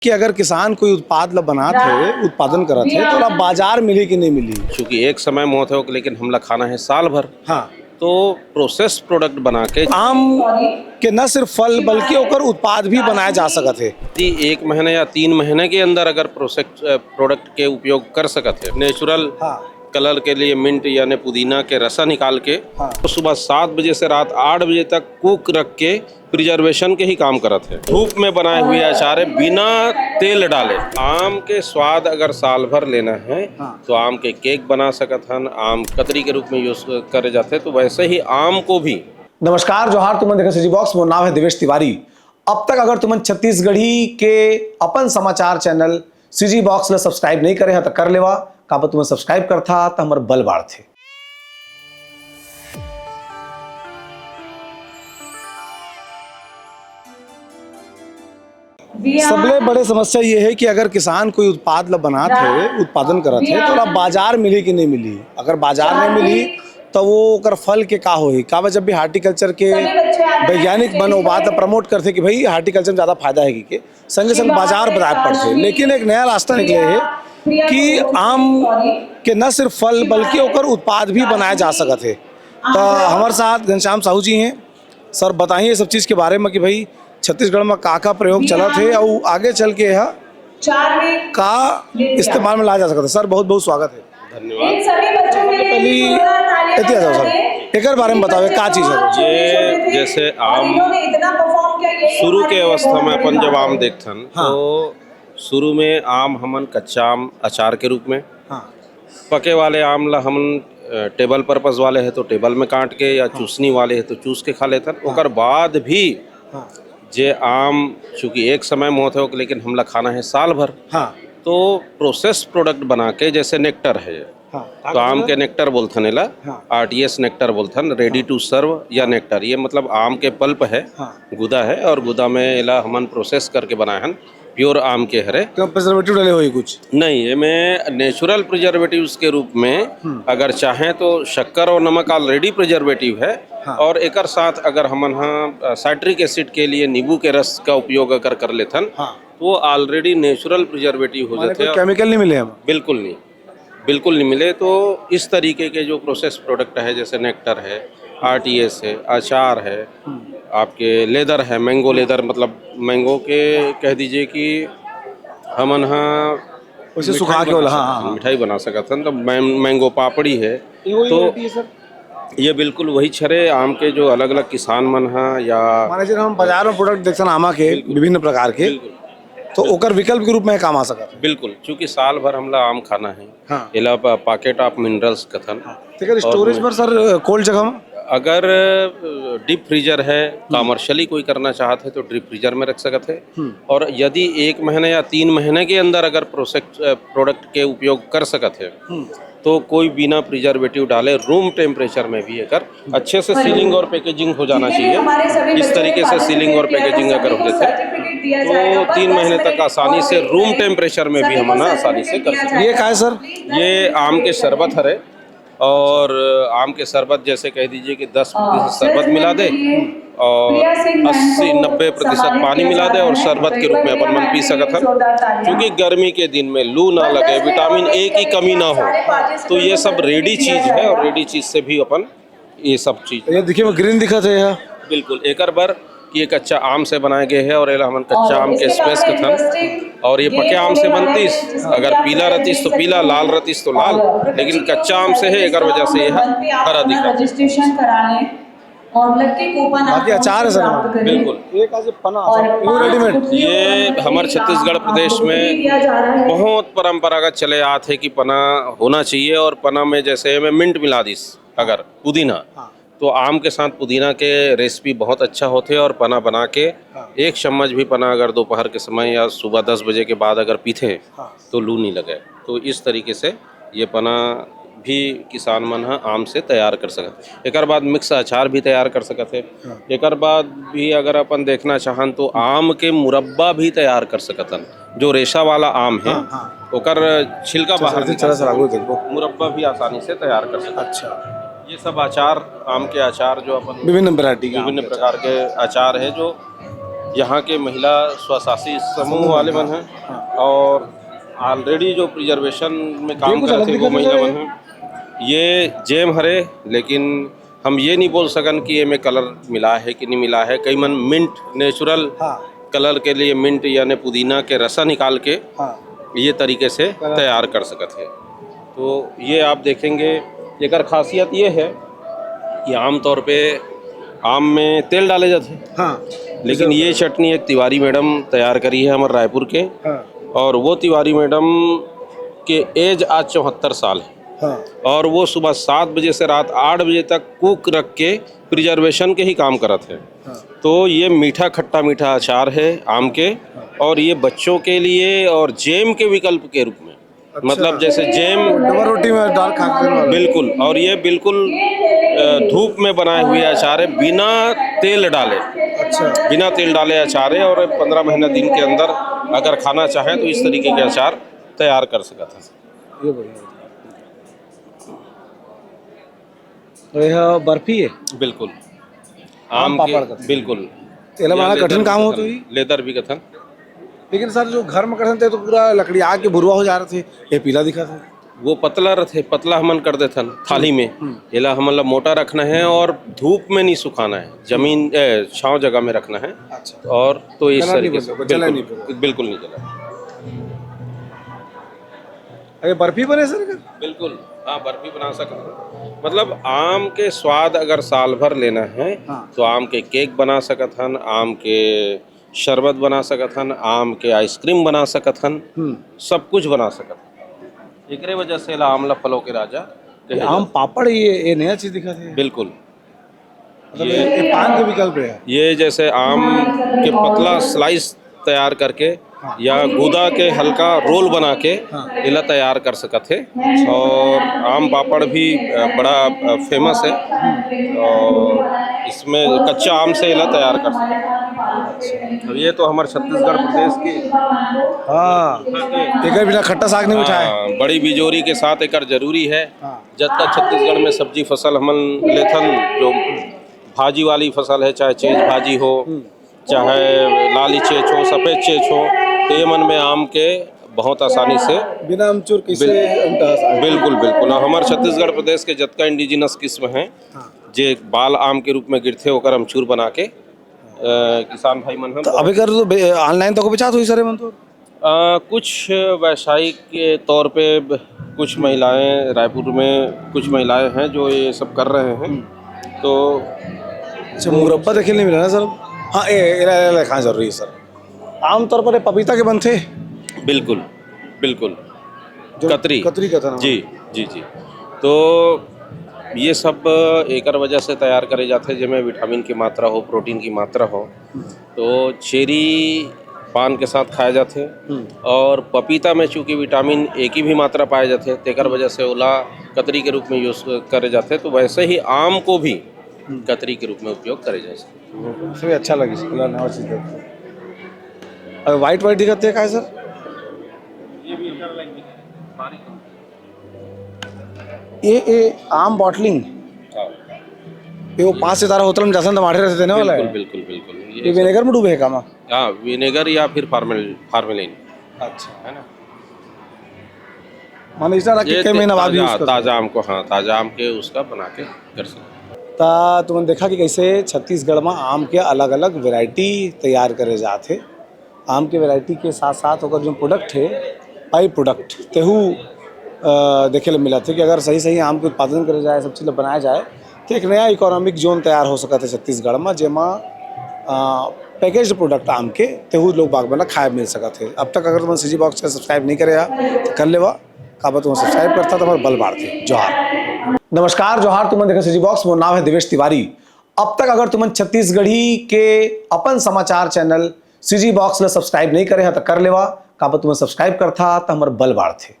कि अगर किसान कोई उत्पादन करत है तो ओला बाजार मिली कि नहीं मिली। क्योंकि एक समय में होते हो लेकिन हमला खाना है साल भर। हाँ, तो प्रोसेस प्रोडक्ट बना के आम के न सिर्फ फल बल्कि ओकर उत्पाद भी बनाए जा सकत है। यदि 1 महीने या 3 महीने के अंदर अगर प्रोसेस प्रोडक्ट के उपयोग कर सकते हैं नेचुरल हाँ, कलर के लिए मिंट यानी पुदीना के रसा निकाल के हाँ। तो सुबह 7 बजे से रात 8 बजे तक कुक रख के प्रिजर्वेशन के ही काम करते हैं। धूप में बनाए हुए अचार है, बिना तेल डाले। आम के स्वाद अगर साल भर लेना है तो आम के केक बना सकत हन, आम कतरी के रूप में यूज करे जाते हैं। तो वैसे ही आम को भी। नमस्कार, जोहार। तुमन देखा सीजी बॉक्स। मोर नाम है देवेश तिवारी। अब तक अगर तुमन छत्तीसगढ़ी के अपन समाचार चैनल सीजी बॉक्स ला सब्सक्राइब नहीं करे हैं तो कर लेवा। काबर तुम्हें सब्सक्राइब करथा तो हमारे बल बाढ़थे। सबले बड़े समस्या ये है कि अगर किसान कोई उत्पादन करत है तो ओला बाजार मिली कि नहीं मिली। अगर बाजार नहीं मिली तो वो ओकर फल के का होही। काबर जब भी हार्टिकल्चर के वैज्ञानिक मन वो बात प्रमोट करते कि भाई हार्टिकल्चर में ज़्यादा फायदा है कि संगे संग बाजार बनाए पड़ते। लेकिन एक नया रास्ता निकले है कि आम के न सिर्फ फल बल्कि ओकर उत्पाद भी बनाए जा सकते हैं। तो हमारे साथ घनश्याम साहू जी हैं। सर बताइए सब चीज़ के बारे में कि भाई छत्तीसगढ़ में का प्रयोग चलत है और आगे चल के यह का इस्तेमाल में लाया जा सकता है। सर बहुत बहुत स्वागत है। धन्यवाद। सर एक बारे में बताओ क्या चीज़ है ये। जैसे आम शुरू के अवस्था में अपन जब आम देखथन तो शुरू में आम हमन कच्चा आम अचार के रूप में, पके वाले आम ला हमन टेबल पर्पस वाले है तो टेबल में काट के या चूसनी वाले है तो चूस के खा लेथन। ओकर बाद भी जे आम चूँकि एक समय में होते हो लेकिन हमला खाना है साल भर। तो प्रोसेस प्रोडक्ट बना के जैसे नेक्टर है तो आम के नेक्टर बोलथन एला, RTS नेक्टर बोलथन, रेडी टू सर्व या नेक्टर। ये मतलब आम के पल्प है, गुदा है और गुदा में एला हमन प्रोसेस करके बनाए हन। प्योर आम के हरे प्रिजर्वेटिव डाले हुए कुछ नहीं, ये में नेचुरल प्रिजर्वेटिव्स के रूप में अगर चाहें तो शक्कर और नमक ऑलरेडी प्रिजर्वेटिव है। और एक साथ अगर हमन साइट्रिक एसिड के लिए नींबू के रस का उपयोग अगर कर लेथन तो वो ऑलरेडी नेचुरल प्रिजर्वेटिव हो जाते हैं। केमिकल नहीं मिले हम बिल्कुल नहीं मिले। तो इस तरीके के जो प्रोसेस प्रोडक्ट है जैसे नेक्टर है, RTS है, अचार है, आपके लेदर है, मैंगो लेदर मतलब मैंगो के कह दीजिए कि हमन उसे सुखा के मिठाई बना सकते हैं। तो मैंगो पापड़ी है तो ये बिल्कुल वही छरे आम के जो अलग अलग किसान मन या हम बाजार में प्रोडक्ट देखते आमा के विभिन्न प्रकार के तो ओकर विकल्प के रूप में काम आ सकता है। बिल्कुल, क्योंकि साल भर हमला आम खाना है। एला पॉकेट ऑफ मिनरल्स कथन। स्टोरेज पर सर कोल्ड जगह में अगर डीप फ्रीजर है, कमर्शियली कोई करना चाहते हैं तो डीप फ्रीजर में रख सकते हैं। और यदि 1 महीने या 3 महीने के अंदर अगर प्रोसेस प्रोडक्ट के उपयोग कर सकते हैं तो कोई बिना प्रिजर्वेटिव डाले रूम टेम्परेचर में भी अगर अच्छे से सीलिंग और पैकेजिंग हो जाना चाहिए। इस तरीके से सीलिंग और पैकेजिंग अगर हो जाते तो 3 महीने तक आसानी से रूम टेम्परेचर में भी हम आसानी से कर सकते हैं। ये क्या है सर? ये आम के शरबत हरे और आम के शरबत जैसे कह दीजिए कि 10% शरबत मिला दे और 80-90% पानी मिला दे और शरबत के रूप में अपन मन पी सकते हैं। क्योंकि गर्मी के दिन में लू ना लगे, विटामिन A की कमी ना हो, तो ये सब रेडी चीज़ है और रेडी चीज़ से भी अपन ये सब चीज़। ये देखिए ग्रीन दिखत है यह। बिल्कुल, एक बार ये कच्चा आम से बनाए गए हैं और ये हमन कच्चा आम के स्पेस कथन। और ये पके आम से बनतीस, अगर पीला रहतीस तो पीला, लाल रहतीस तो लाल, लेकिन कच्चा आम से है एक वजह से यह हरा दिख रहा है। बाकी अचार है सर बिल्कुल। रेडीमेड ये हमारे छत्तीसगढ़ प्रदेश में बहुत परंपरागत चले आते है कि पना होना चाहिए। और पना में जैसे में मिंट मिला दिस अगर पुदीना तो आम के साथ पुदीना के रेसिपी बहुत अच्छा होते हैं। और पना बना के 1 चम्मच भी पना अगर दोपहर के समय या सुबह 10 बजे के बाद अगर पीते तो लू नहीं लगे। तो इस तरीके से ये पना भी किसान मन आम से तैयार कर सकते। एक बाद मिक्स अचार भी तैयार कर सकते। एक बाद भी अगर अपन देखना चाहन तो आम के मुरब्बा भी तैयार कर सकतन। जो रेशा वाला आम है ओकर छिलका बाहर मुरब्बा भी आसानी से तैयार कर सकते। अच्छा, ये सब अचार, आम के अचार जो अपन विभिन्न वैरायटी विभिन्न प्रकार के अचार है जो यहाँ के महिला स्वशासी समूह वाले मन हैं और ऑलरेडी जो प्रिजर्वेशन में काम कर रहे थे वो महिला मन हैं। ये जेम हरे, लेकिन हम ये नहीं बोल सकन कि ये में कलर मिला है कि नहीं मिला है। कई मन मिंट नेचुरल कलर के लिए मिंट यानी पुदीना के रसा निकाल के ये तरीके से तैयार कर सकते हैं। तो ये आप देखेंगे, एक खासियत ये है कि आमतौर पे आम में तेल डाले जाते हैं, हाँ। लेकिन ये चटनी एक तिवारी मैडम तैयार करी है हमारे रायपुर के, और वो तिवारी मैडम के एज आज 74 साल है, और वो सुबह 7 बजे से रात 8 बजे तक कुक रख के प्रिजर्वेशन के ही काम करते हैं। तो ये मीठा खट्टा मीठा अचार है आम के, और ये बच्चों के लिए और जेम के विकल्प के रूप में, मतलब जैसे जेम डबल रोटी में डाल खाते हैं। बिल्कुल, और ये बिल्कुल धूप में बनाए हुए अचार है, बिना तेल डाले। अच्छा, बिना तेल डाले अचार है, और 15 महीना दिन के अंदर अगर खाना चाहें तो इस तरीके के अचार तैयार कर सकते हैं। ये बढ़िया। तो यह बर्फी है, बिल्कुल आम आम के, पापड़ का। बिल्कुल तेल वाला कठिन काम हो तो ही। लेदर भी कथन, लेकिन सर जो घर में करते थे तो पूरा लकड़ी आग के भुरवा हो जा रहे थे, ये पीला दिखा था। वो पतला रथे, पतला हमन कर देथन थाली में। येला हमन ला मोटा रखना है और धूप में नहीं सुखाना है, जमीन छांव जगह में रखना है। अच्छा। और तो इस जला नहीं तरीके से बनेगा, जला नहीं बिल्कुल नहीं जला। अरे बर्फी बने सर का? बिल्कुल, हाँ, बर्फी बना सकते हैं। मतलब आम के स्वाद अगर साल भर लेना है तो आम के केक बना सकत हन, आम के शरबत बना सकत हन, आम के आइसक्रीम बना सकत हन, सब कुछ बना सकत हन। एकरे वजह से ला आमला फलों के राजा। आम पापड़ ये नया चीज दिखा था। बिल्कुल, ये पान के विकल्प है। ये जैसे आम के पतला स्लाइस तैयार करके या गूदा के हल्का रोल बना के इला तैयार कर सकते हैं। और आम पापड़ भी बड़ा फेमस है, और इसमें कच्चा आम से इला तैयार कर सकते हैं। तो ये तो हमारे छत्तीसगढ़ प्रदेश की, हाँ, एक बिना खट्टा साग नहीं मिठाई। बड़ी बिजोरी के साथ एक जरूरी है। जब तक छत्तीसगढ़ में सब्जी फसल हमन लेथन, जो भाजी वाली फसल है, चाहे चेज भाजी हो, चाहे लाली चेच हो, सफ़ेद चेच हो, तो ये मन में आम के बहुत आसानी से बिना अमचूर किसे बिल्कुल बिल्कुल। और हमारे छत्तीसगढ़ प्रदेश के जतका इंडिजिनस किस्म हैं, जे बाल आम के रूप में गिरते होकर अमचूर बना के किसान भाई मन हैं। अभी कर तो ऑनलाइन तो को बेचा हुई सर मन तो कुछ व्यावसायिक के तौर पे कुछ महिलाएं रायपुर में, कुछ महिलाएं हैं जो ये सब कर रहे हैं। तो अच्छा, मुरब्बा देखने नहीं मिला ना सर? हाँ, ये खाना जरूरी है सर। आमतौर पर पपीता के बनते। बिल्कुल बिल्कुल, कतरी का था जी जी जी। तो ये सब एक वजह से तैयार करे जाते हैं जिसमें विटामिन की मात्रा हो, प्रोटीन की मात्रा हो। तो चेरी पान के साथ खाए जाते हैं, और पपीता में चूँकि विटामिन ए की भी मात्रा पाए जाते हैं, तेकर वजह से ओला कतरी के रूप में यूज़ करे जाते हैं। तो वैसे ही आम को भी कतरी के रूप में उपयोग करे जा सकते हैं। अच्छा लगे। वाइट दिखाते हैं सर? ये आम बॉटलिंग, ये वो 5 सितारा होटल में जैसा टमाटर रहते थे ना वाला? बिल्कुल बिल्कुल। ये विनेगर में डूबे है काम? हाँ, विनेगर या फिर फार्मेलिन। अच्छा, है ना। माने इस तरह के महीना बाद यूज करते हैं ताज़ा आम को। हाँ, ताज़ा आम के उसका बना के कर सकते। ता तुमने देखा कि कैसे छत्तीसगढ़ में आम के अलग अलग वैरायटी तैयार करे जाते। आम के वैरायटी के साथ साथ ओकर जो प्रोडक्ट है, बाई प्रोडक्ट तेहू देखे मिला थे कि अगर सही सही आम के उत्पादन करे जाए, सब चीज़ बनाया जाए, तो एक नया इकोनॉमिक जोन तैयार हो सकता है छत्तीसगढ़ में, जेमा पैकेज प्रोडक्ट आम के तेहू लोग बागबान खाए मिल सकते हैं। अब तक अगर तुम CG बॉक्स का सब्सक्राइब नहीं करे तो कर लेवा, काबा तुम सब्सक्राइब करता तो बल बाढ़ते। जोहार, नमस्कार, जोहार। तुम देखा CG बॉक्स, मोर नाम है देवेश तिवारी। अब तक अगर तुम छत्तीसगढ़ी के अपन समाचार चैनल CG बॉक्स में सब्सक्राइब नहीं करे तो कर लेवा, काबा तुम सब्सक्राइब करता तो हमारे बल बाढ़ते।